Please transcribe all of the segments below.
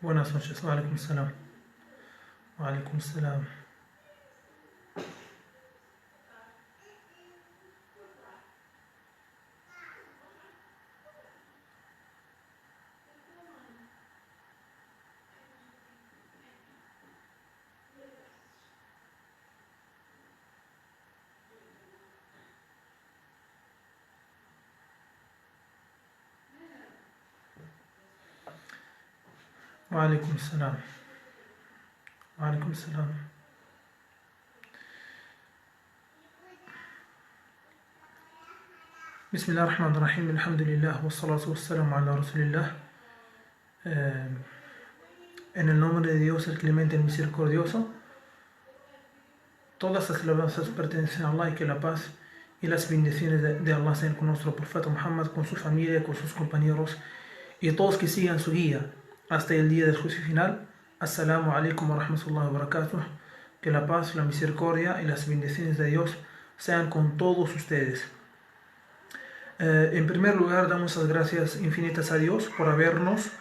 Buenas noches, wa alaikum salam. Wa alaikum salam. Wa alaikum salam. Wa alaikum salam. Bismillahirrahmanirrahim. Alhamdulillah. Wassalatu wassalamu ala rasulillah. En el nombre de Dios, el clemente, el misericordioso. Todas las alabanzas pertenecen a Allah, y que la paz y las bendiciones de Allah sean con nuestro profeta Muhammad, con su familia, con sus compañeros y todos que sigan su guía hasta el día del juicio final. Assalamu alaikum wa rahmatullahi wa barakatuh. Que la paz, la misericordia y las bendiciones de Dios sean con todos ustedes. En primer lugar, damos las gracias infinitas a Dios por habernos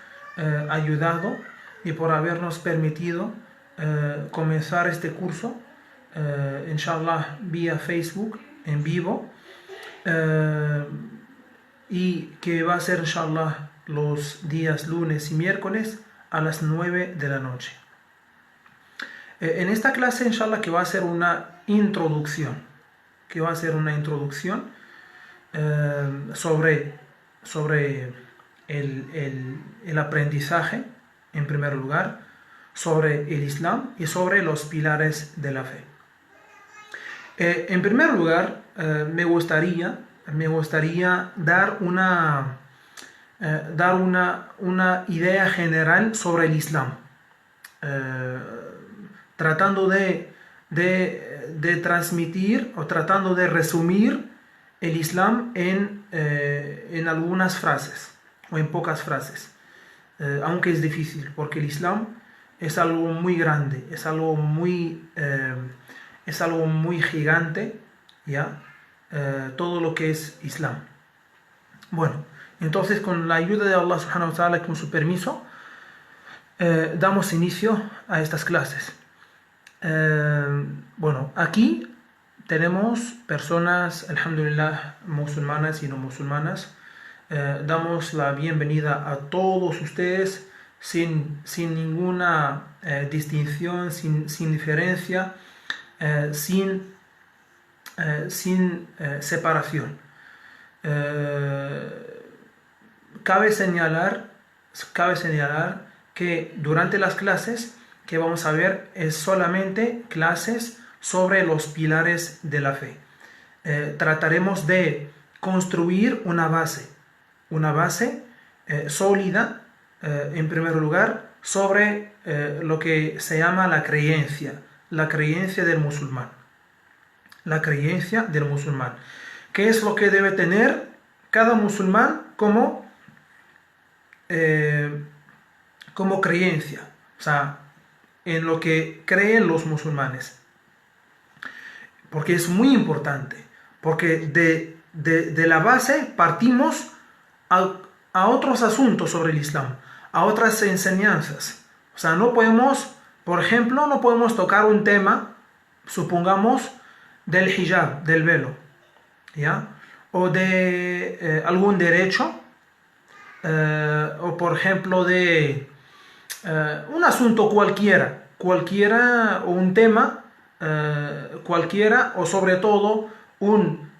ayudado y por habernos permitido comenzar este curso, inshallah, vía Facebook en vivo, y que va a ser, inshallah, los días lunes y miércoles a las 9 de la noche. En esta clase, inshallah, que va a ser una introducción, sobre el aprendizaje, en primer lugar, sobre el Islam y sobre los pilares de la fe. En primer lugar, me gustaría dar una idea general sobre el Islam, tratando de transmitir o tratando de resumir el Islam en algunas frases o en pocas frases, aunque es difícil, porque el Islam es algo muy grande, es algo muy gigante, ¿ya? Todo lo que es Islam. Bueno, entonces, con la ayuda de Allah subhanahu wa ta'ala, con su permiso, damos inicio a estas clases. Bueno, aquí tenemos personas, alhamdulillah, musulmanas y no musulmanas. Damos la bienvenida a todos ustedes sin ninguna distinción, sin diferencia, sin separación. Cabe señalar que durante las clases que vamos a ver es solamente clases sobre los pilares de la fe. Trataremos de construir una base sólida, en primer lugar, sobre lo que se llama la creencia del musulmán. La creencia del musulmán. ¿Qué es lo que debe tener cada musulmán como creencia? O sea, en lo que creen los musulmanes. Porque es muy importante. Porque de la base partimos a otros asuntos sobre el Islam, a otras enseñanzas. O sea, no podemos, por ejemplo, tocar un tema, supongamos, del hijab, del velo, ¿ya? O de algún derecho, o por ejemplo de un asunto cualquiera, o un tema cualquiera, o sobre todo un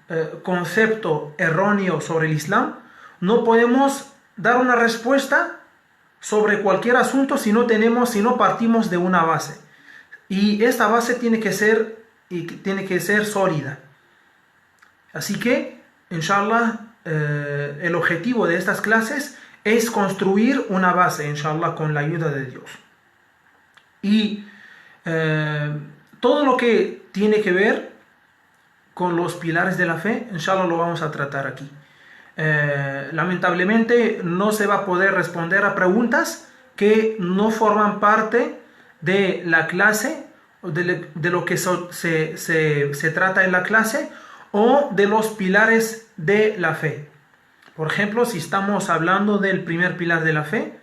concepto erróneo sobre el Islam. No podemos dar una respuesta sobre cualquier asunto si no partimos de una base. Y esta base tiene que ser sólida. Así que, inshallah, el objetivo de estas clases es construir una base, inshallah, con la ayuda de Dios. Y todo lo que tiene que ver con los pilares de la fe, inshallah, lo vamos a tratar aquí. Lamentablemente no se va a poder responder a preguntas que no forman parte de la clase de lo que se trata en la clase o de los pilares de la fe. Por ejemplo, si estamos hablando del primer pilar de la fe,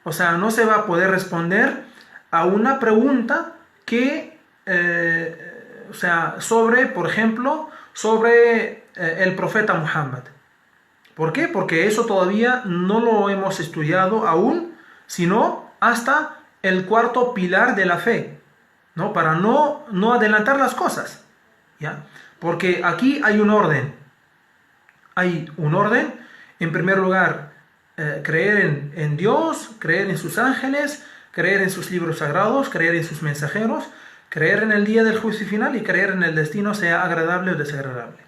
o sea, no se va a poder responder a una pregunta que, o sea, sobre, por ejemplo, sobre el profeta Muhammad. ¿Por qué? Porque eso todavía no lo hemos estudiado aún, sino hasta el cuarto pilar de la fe, ¿no? Para no adelantar las cosas, ¿ya? Porque aquí hay un orden. Hay un orden. En primer lugar, creer en Dios, creer en sus ángeles, creer en sus libros sagrados, creer en sus mensajeros, creer en el día del juicio final y creer en el destino, sea agradable o desagradable.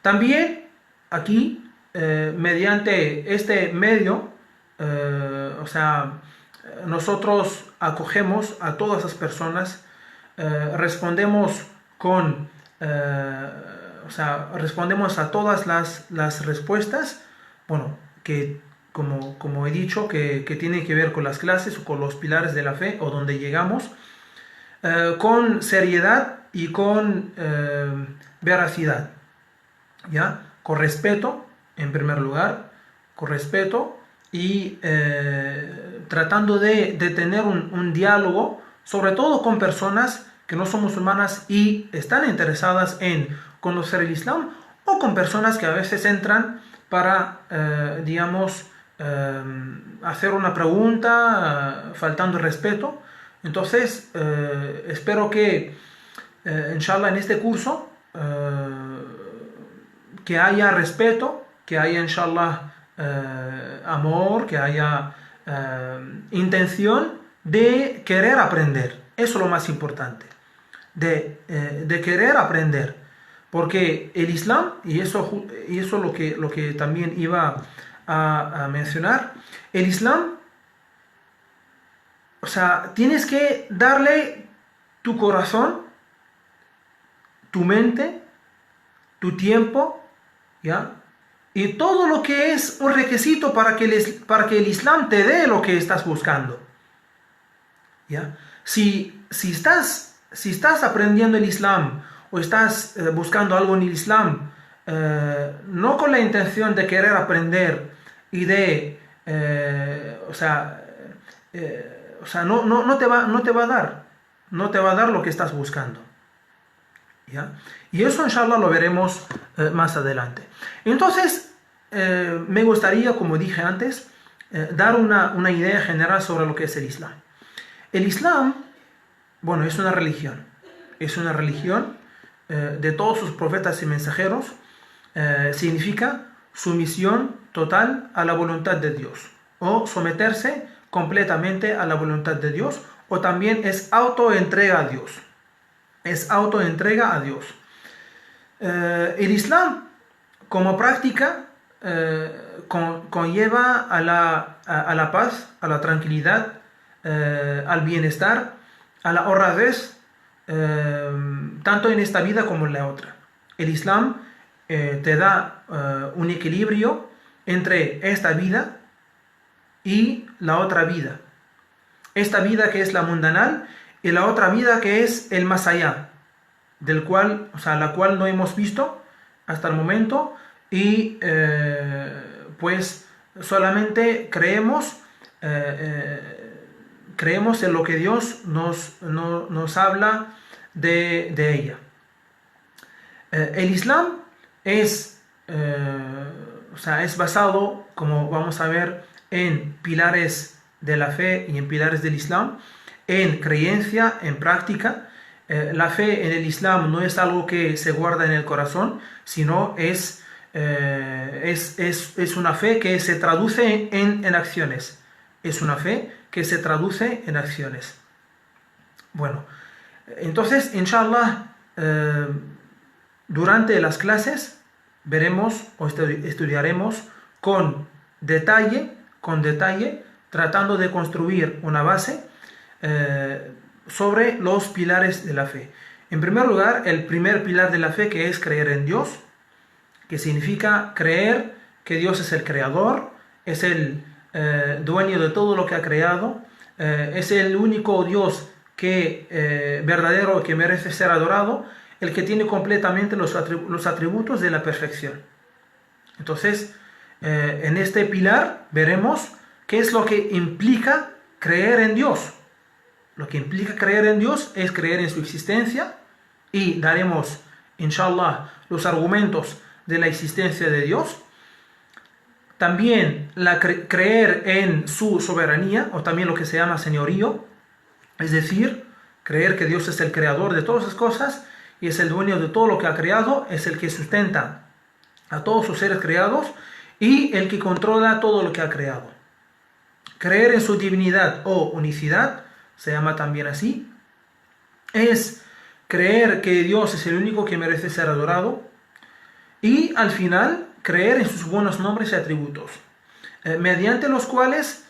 También aquí, mediante este medio, o sea, nosotros acogemos a todas las personas, respondemos con, o sea, respondemos a todas las respuestas, bueno, que como he dicho, que tienen que ver con las clases o con los pilares de la fe o donde llegamos, con seriedad y con veracidad, ¿ya? Con respeto, en primer lugar, con respeto y tratando de tener un diálogo, sobre todo con personas que no son musulmanas y están interesadas en conocer el Islam, o con personas que a veces entran para, digamos, hacer una pregunta faltando el respeto. Entonces, espero que, inshallah, en este curso, que haya respeto, que haya, inshallah, amor, que haya intención de querer aprender. Eso es lo más importante, de querer aprender. Porque el Islam, y eso es lo que también iba a mencionar, el Islam, o sea, tienes que darle tu corazón, tu mente, tu tiempo, ¿ya? Y todo lo que es un requisito para que el Islam te dé lo que estás buscando, ¿ya? Si estás aprendiendo el Islam o estás buscando algo en el Islam, no con la intención de querer aprender y de, o sea, no te va a dar lo que estás buscando, ¿ya? Y eso, inshallah, lo veremos más adelante. Entonces, me gustaría, como dije antes, dar una idea general sobre lo que es el Islam. El Islam, bueno, es una religión. Es una religión de todos sus profetas y mensajeros. Significa sumisión total a la voluntad de Dios, o someterse completamente a la voluntad de Dios, o también es autoentrega a Dios. Es autoentrega a Dios. El Islam, como práctica, conlleva a la paz, a la tranquilidad, al bienestar, a la honradez, tanto en esta vida como en la otra. El Islam te da un equilibrio entre esta vida y la otra vida. Esta vida que es la mundanal y la otra vida que es el más allá, del cual, o sea, la cual no hemos visto hasta el momento, y pues solamente creemos en lo que Dios nos habla de ella. El Islam es basado, como vamos a ver, en pilares de la fe y en pilares del Islam, en creencia, en práctica. La fe en el Islam no es algo que se guarda en el corazón, sino es una fe que se traduce en acciones. Es una fe que se traduce en acciones. Bueno, entonces, inshallah, durante las clases veremos o estudiaremos con detalle, tratando de construir una base sobre los pilares de la fe. En primer lugar, el primer pilar de la fe, que es creer en Dios, que significa creer que Dios es el creador, es el dueño de todo lo que ha creado, es el único Dios que verdadero, que merece ser adorado, el que tiene completamente los atributos de la perfección. Entonces, en este pilar veremos qué es lo que implica creer en Dios. Lo que implica creer en Dios es creer en su existencia, y daremos, inshallah, los argumentos de la existencia de Dios. También creer en su soberanía, o también lo que se llama señorío, es decir, creer que Dios es el creador de todas las cosas y es el dueño de todo lo que ha creado, es el que sustenta a todos sus seres creados y el que controla todo lo que ha creado. Creer en su divinidad o unicidad, se llama también así, es creer que Dios es el único que merece ser adorado, y al final creer en sus buenos nombres y atributos, mediante los cuales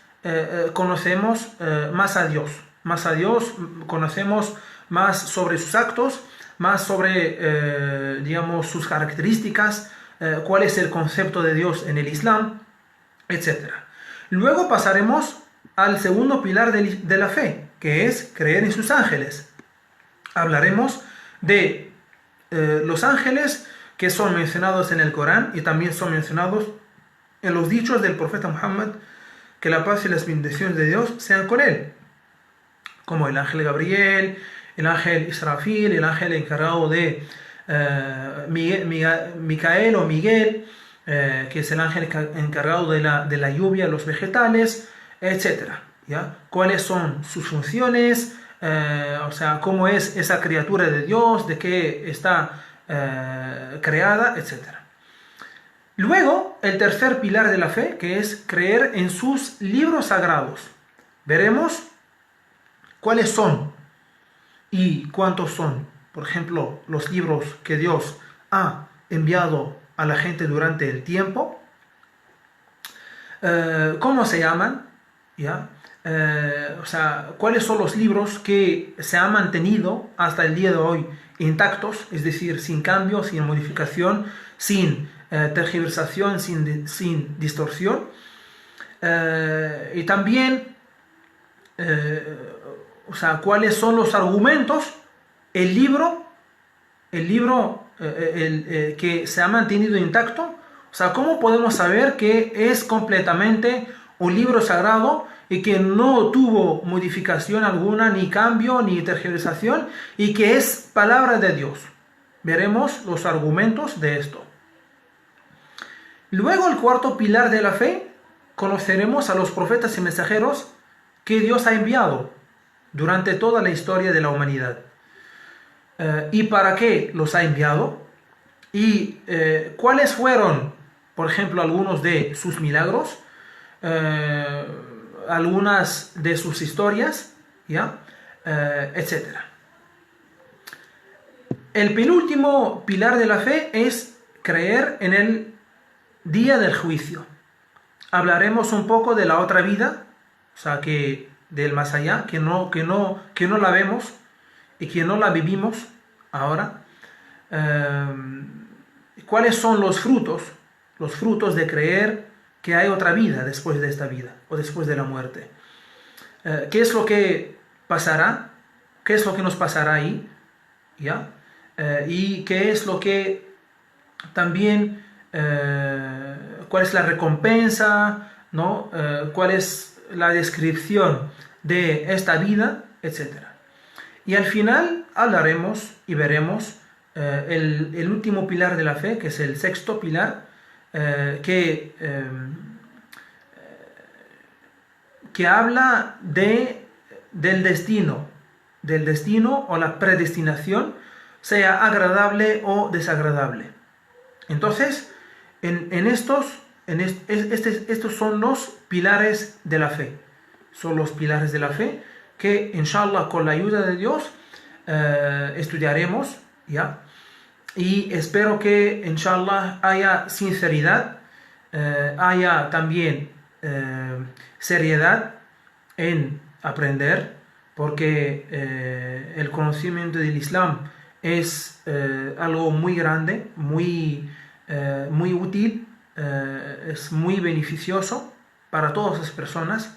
conocemos más a Dios. Más a Dios, conocemos más sobre sus actos, más sobre, digamos, sus características, cuál es el concepto de Dios en el Islam, etc. Luego pasaremos al segundo pilar de la fe, que es creer en sus ángeles. Hablaremos de los ángeles que son mencionados en el Corán y también son mencionados en los dichos del profeta Muhammad, que la paz y las bendiciones de Dios sean con él, como el ángel Gabriel, el ángel Israfil, el ángel encargado de Micael o Miguel, que es el ángel encargado de la lluvia, los vegetales, etc. ¿Ya? ¿Cuáles son sus funciones? O sea, cómo es esa criatura de Dios, de qué está creada, etc. Luego, el tercer pilar de la fe, que es creer en sus libros sagrados. Veremos cuáles son y cuántos son. Por ejemplo, los libros que Dios ha enviado a la gente durante el tiempo. ¿Cómo se llaman? ¿Ya? O sea, cuáles son los libros que se han mantenido hasta el día de hoy intactos, es decir, sin cambio, sin modificación, sin tergiversación, sin distorsión. Y también, o sea, cuáles son los argumentos, el libro que se ha mantenido intacto. O sea, ¿cómo podemos saber que es completamente un libro sagrado y que no tuvo modificación alguna, ni cambio, ni tergiversación, y que es palabra de Dios? Veremos los argumentos de esto. Luego, el cuarto pilar de la fe, conoceremos a los profetas y mensajeros que Dios ha enviado durante toda la historia de la humanidad. ¿Y para qué los ha enviado? ¿Y cuáles fueron, por ejemplo, algunos de sus milagros? Algunas de sus historias, ¿ya? Etc. El penúltimo pilar de la fe es creer en el día del juicio. Hablaremos un poco de la otra vida, o sea, que del más allá, que no la vemos y que no la vivimos ahora. ¿Cuáles son los frutos de creer que hay otra vida después de esta vida o después de la muerte? ¿Qué es lo que pasará? ¿Qué es lo que nos pasará ahí? ¿Ya? Y qué es lo que también, cuál es la recompensa, ¿no? Cuál es la descripción de esta vida, etcétera. Y al final hablaremos y veremos el último pilar de la fe, que es el sexto pilar, que habla del destino o la predestinación, sea agradable o desagradable. Entonces, estos son los pilares de la fe. Son los pilares de la fe que, inshallah, con la ayuda de Dios, estudiaremos, ¿ya? Y espero que, inshallah, haya sinceridad, haya también seriedad en aprender, porque el conocimiento del Islam es algo muy grande, muy útil, es muy beneficioso para todas las personas.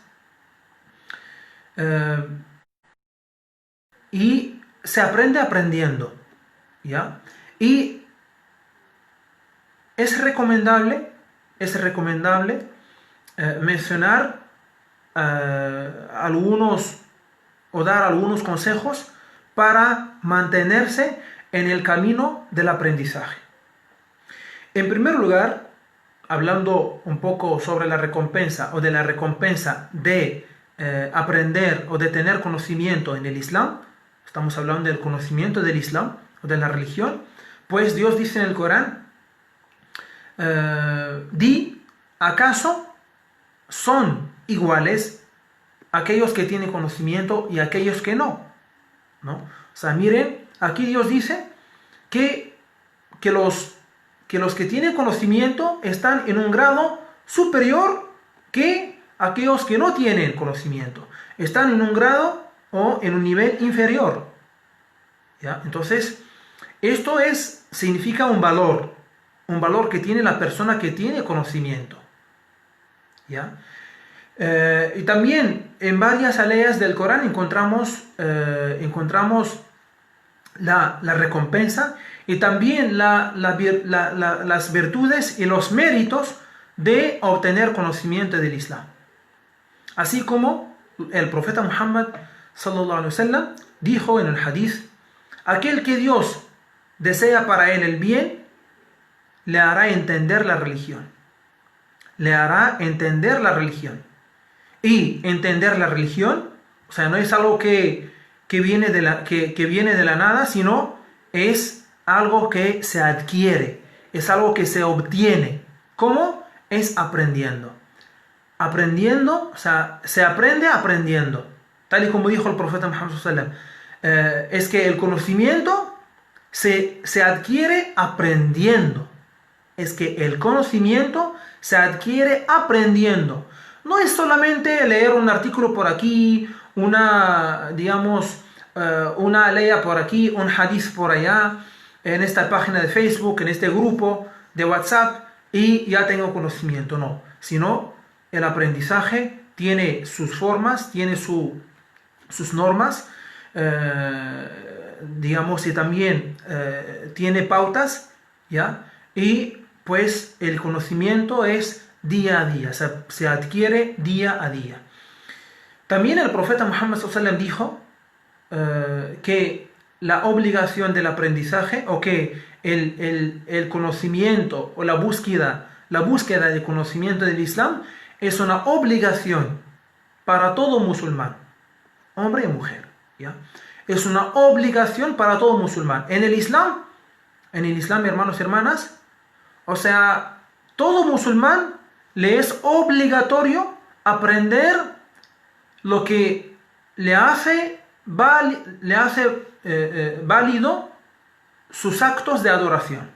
y se aprende aprendiendo, ¿ya? Y es recomendable mencionar algunos o dar algunos consejos para mantenerse en el camino del aprendizaje. En primer lugar, hablando un poco sobre la recompensa o de la recompensa de aprender o de tener conocimiento en el Islam, estamos hablando del conocimiento del Islam o de la religión, pues Dios dice en el Corán, di, ¿acaso son iguales aquellos que tienen conocimiento y aquellos que no? ¿No? O sea, miren, aquí Dios dice que los que tienen conocimiento están en un grado superior que aquellos que no tienen conocimiento. Están en un grado o en un nivel inferior. ¿Ya? Entonces, esto significa un valor que tiene la persona que tiene conocimiento. ¿Ya? Y también en varias aleyas del Corán encontramos la recompensa y también las virtudes y los méritos de obtener conocimiento del Islam. Así como el profeta Muhammad sallallahu alaihi wasallam dijo en el hadith, aquel que Dios desea para él el bien, le hará entender la religión. Le hará entender la religión. Y entender la religión, o sea, no es algo que viene de la nada, sino es algo que se adquiere, es algo que se obtiene. ¿Cómo? Es aprendiendo. Aprendiendo, o sea, se aprende aprendiendo. Tal y como dijo el profeta Muhammad sallallahu alaihi wasallam, es que el conocimiento se adquiere aprendiendo. Es que el conocimiento se adquiere aprendiendo. No es solamente leer un artículo por aquí, una ley por aquí, un hadith por allá, en esta página de Facebook, en este grupo de WhatsApp, y ya tengo conocimiento. No, sino el aprendizaje tiene sus formas, tiene sus normas, y también tiene pautas, ¿ya? Y pues el conocimiento es día a día, se adquiere día a día. También el profeta Muhammad sallallahu alaihi wasallam dijo que la obligación del aprendizaje o que el conocimiento o la búsqueda de conocimiento del Islam es una obligación para todo musulmán, hombre y mujer, ¿ya? Es una obligación para todo musulmán. En el Islam, hermanos y hermanas, o sea, todo musulmán le es obligatorio aprender lo que le hace válido sus actos de adoración.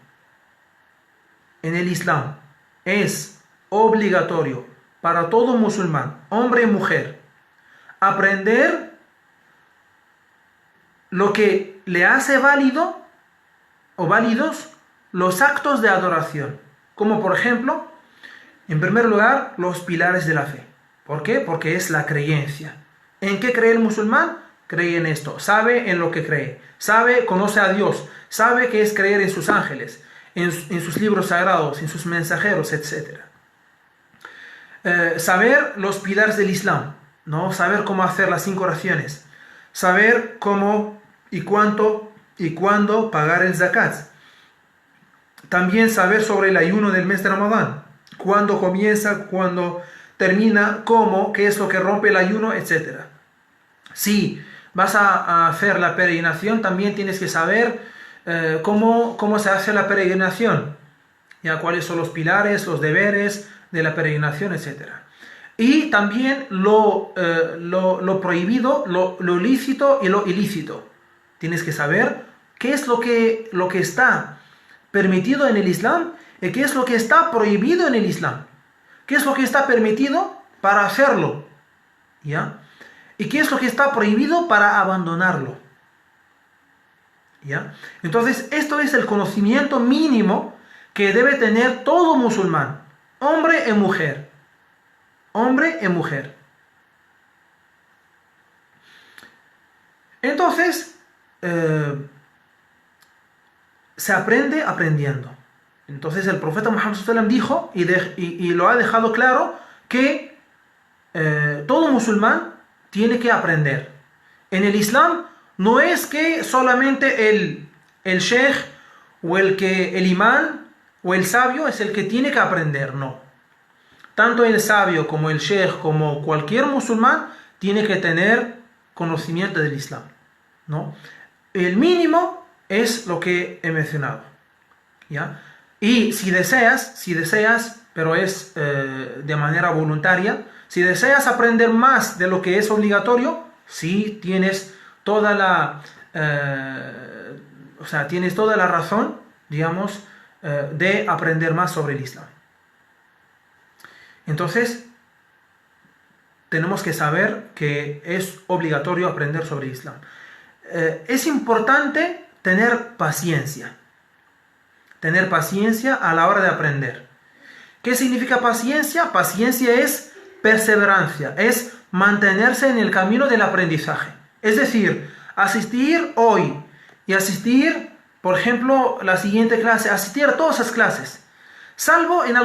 En el Islam es obligatorio para todo musulmán, hombre y mujer, aprender lo que le hace válido o válidos los actos de adoración, como por ejemplo, en primer lugar, los pilares de la fe. ¿Por qué? Porque es la creencia. ¿En qué cree el musulmán? Cree en esto, sabe en lo que cree, conoce a Dios, sabe que es creer en sus ángeles, en sus libros sagrados, en sus mensajeros, etc. Saber los pilares del Islam, ¿no? Saber cómo hacer las 5 oraciones, saber cómo y cuánto y cuándo pagar el zakat. También saber sobre el ayuno del mes de Ramadán, cuándo comienza, cuándo termina, cómo, qué es lo que rompe el ayuno, etc. Si vas a hacer la peregrinación, también tienes que saber cómo se hace la peregrinación, ya cuáles son los pilares, los deberes de la peregrinación, etc. Y también lo prohibido, lo lícito y lo ilícito. Tienes que saber qué es lo que está permitido en el Islam y qué es lo que está prohibido en el Islam. ¿Qué es lo que está permitido para hacerlo? ¿Ya? ¿Y qué es lo que está prohibido para abandonarlo? ¿Ya? Entonces, esto es el conocimiento mínimo que debe tener todo musulmán, hombre y mujer. Hombre y mujer. Entonces, se aprende aprendiendo. Entonces el profeta Muhammad sallallahu alaihi wasallam dijo y lo ha dejado claro que todo musulmán tiene que aprender. En el Islam no es que solamente el sheikh o el imán o el sabio es el que tiene que aprender, no. Tanto el sabio como el sheikh como cualquier musulmán tiene que tener conocimiento del Islam, ¿no? El mínimo es lo que he mencionado, ¿ya? Y si deseas, pero es de manera voluntaria, si deseas aprender más de lo que es obligatorio, sí tienes toda la, tienes toda la razón, digamos, de aprender más sobre el Islam. Entonces, tenemos que saber que es obligatorio aprender sobre el Islam. Es importante tener paciencia a la hora de aprender. ¿Qué significa paciencia? Paciencia es perseverancia, es mantenerse en el camino del aprendizaje. Es decir, asistir hoy y asistir, por ejemplo, la siguiente clase, asistir a todas esas clases, salvo en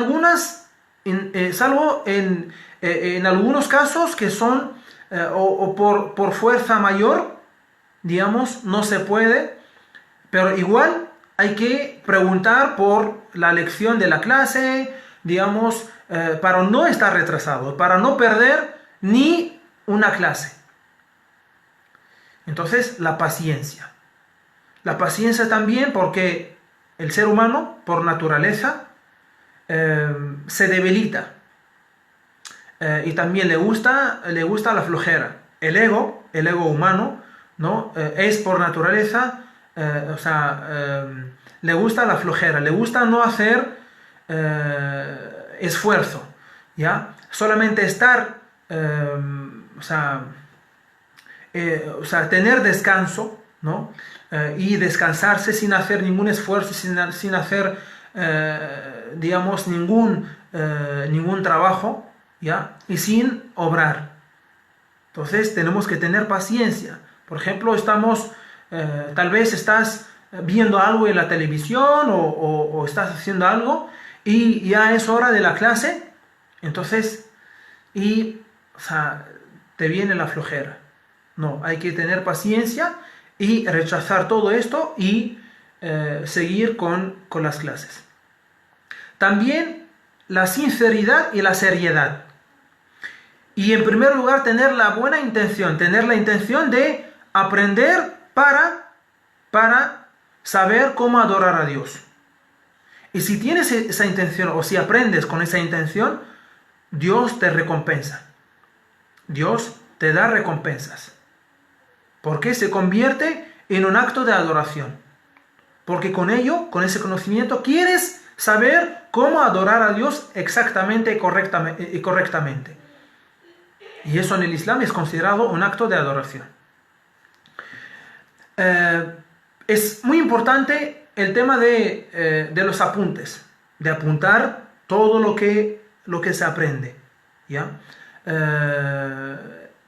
algunos casos que son por fuerza mayor, digamos, no se puede, pero igual hay que preguntar por la lección de la clase, digamos, para no estar retrasado, para no perder ni una clase. Entonces, la paciencia. La paciencia también porque el ser humano, por naturaleza, se debilita. Y también le gusta la flojera. El ego humano, ¿no? Es por naturaleza, le gusta la flojera, le gusta no hacer esfuerzo, ¿ya? Solamente estar, tener descanso, ¿no? Y descansarse sin hacer ningún esfuerzo, sin hacer, digamos, ningún trabajo, ¿ya? Y sin obrar. Entonces tenemos que tener paciencia. Por ejemplo, tal vez estás viendo algo en la televisión o estás haciendo algo y ya es hora de la clase, entonces, te viene la flojera. No, hay que tener paciencia y rechazar todo esto y seguir con las clases. También la sinceridad y la seriedad. Y en primer lugar, tener la buena intención, tener la intención de aprender para saber cómo adorar a Dios. Y si tienes esa intención o si aprendes con esa intención, Dios te recompensa. Dios te da recompensas. Porque se convierte en un acto de adoración. Porque con ello, con ese conocimiento, quieres saber cómo adorar a Dios exactamente y correctamente. Y eso en el Islam es considerado un acto de adoración. Es muy importante el tema de los apuntes, de apuntar todo lo que se aprende, ¿ya?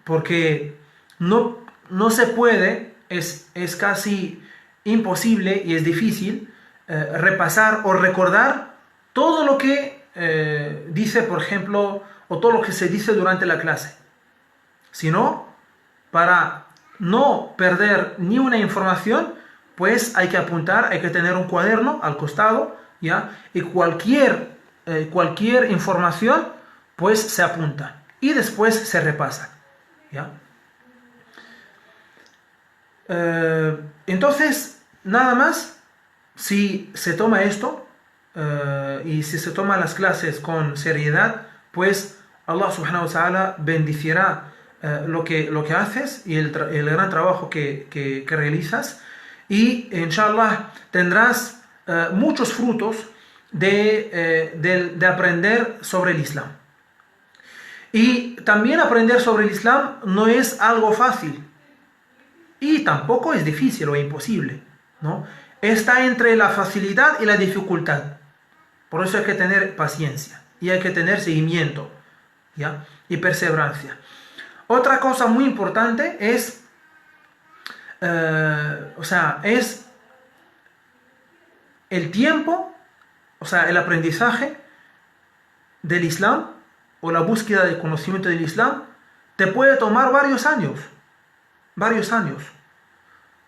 Porque no se puede, es casi imposible y es difícil repasar o recordar todo lo que dice, por ejemplo, o todo lo que se dice durante la clase. Sino, para no perder ni una información, pues hay que apuntar, hay que tener un cuaderno al costado, ¿ya? Y cualquier información, pues se apunta y después se repasa, ¿ya? Entonces, nada más, si se toma esto y si se toman las clases con seriedad, pues Allah subhanahu wa ta'ala bendecirá lo que haces y el gran trabajo que realizas, y inshallah tendrás muchos frutos de aprender sobre el Islam. Y también aprender sobre el Islam no es algo fácil y tampoco es difícil o imposible, ¿no? Está entre la facilidad y la dificultad. Por eso hay que tener paciencia y hay que tener seguimiento, ¿ya? Y perseverancia. Otra cosa muy importante es o sea, es el tiempo, o sea, el aprendizaje del Islam o la búsqueda de conocimiento del Islam te puede tomar varios años, varios años.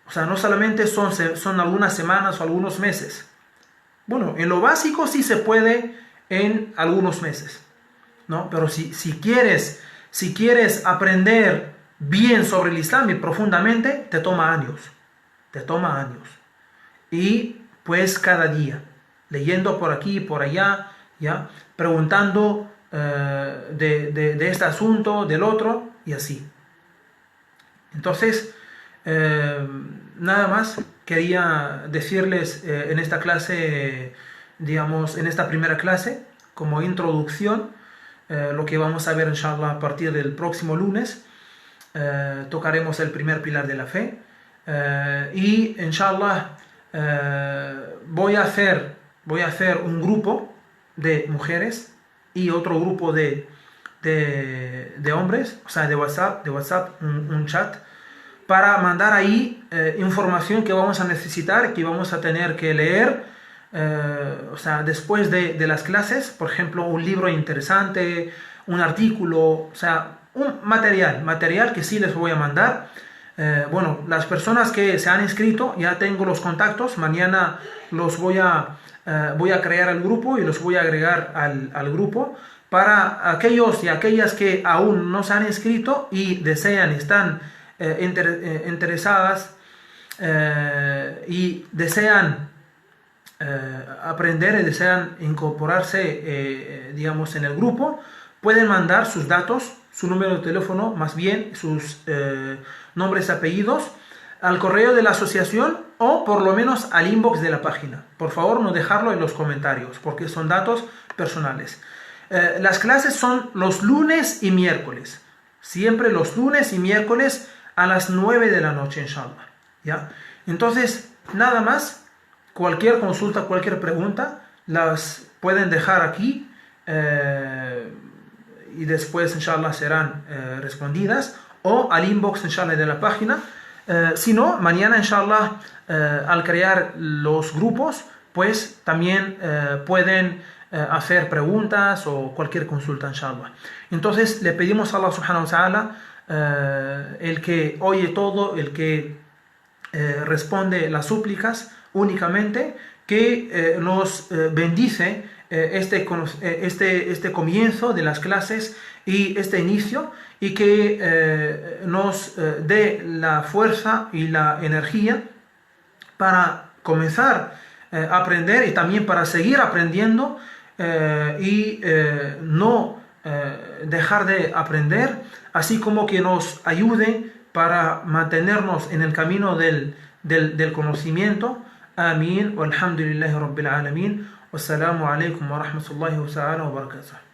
O sea, no solamente son algunas semanas o algunos meses. Bueno, en lo básico sí se puede en algunos meses, ¿no? Pero si quieres aprender bien sobre el Islam y profundamente, te toma años. Te toma años. Y pues cada día, leyendo por aquí y por allá, ¿ya? Preguntando de este asunto, del otro, y así. Entonces, nada más quería decirles en esta clase, digamos, en esta primera clase, como introducción, lo que vamos a ver, inshallah, a partir del próximo lunes. Tocaremos el primer pilar de la fe. Y, inshallah, voy a hacer un grupo de mujeres y otro grupo de hombres, o sea, de WhatsApp, un chat, para mandar ahí información que vamos a necesitar, que vamos a tener que leer, o sea, después de las clases, por ejemplo, un libro interesante, un artículo, o sea, un material que sí les voy a mandar. Bueno, las personas que se han inscrito, ya tengo los contactos, mañana voy a crear el grupo y los voy a agregar al grupo. Para aquellos y aquellas que aún no se han inscrito y están interesadas y desean aprender y desean incorporarse, digamos, en el grupo, pueden mandar sus datos, su número de teléfono, más bien sus nombres y apellidos, al correo de la asociación o por lo menos al inbox de la página. Por favor, no dejarlo en los comentarios, porque son datos personales. Las clases son los lunes y miércoles. Siempre los lunes y miércoles a las 9 de la noche, inshallah. ¿Ya? Entonces, nada más. Cualquier consulta, cualquier pregunta, las pueden dejar aquí y después, inshallah, serán respondidas, o al inbox, inshallah, de la página. Si no, mañana, inshallah, al crear los grupos, pues también pueden hacer preguntas o cualquier consulta, inshallah. Entonces, le pedimos a Allah subhanahu wa ta'ala, el que oye todo, el que responde las súplicas únicamente, que nos bendice este comienzo de las clases y este inicio, y que nos dé la fuerza y la energía para comenzar a aprender y también para seguir aprendiendo y no dejar de aprender, así como que nos ayude para mantenernos en el camino del conocimiento. Amén. Walhamdulillahi Rabbil Alamin. Wassalamu alaikum wa rahmatullahi wa barakatuh.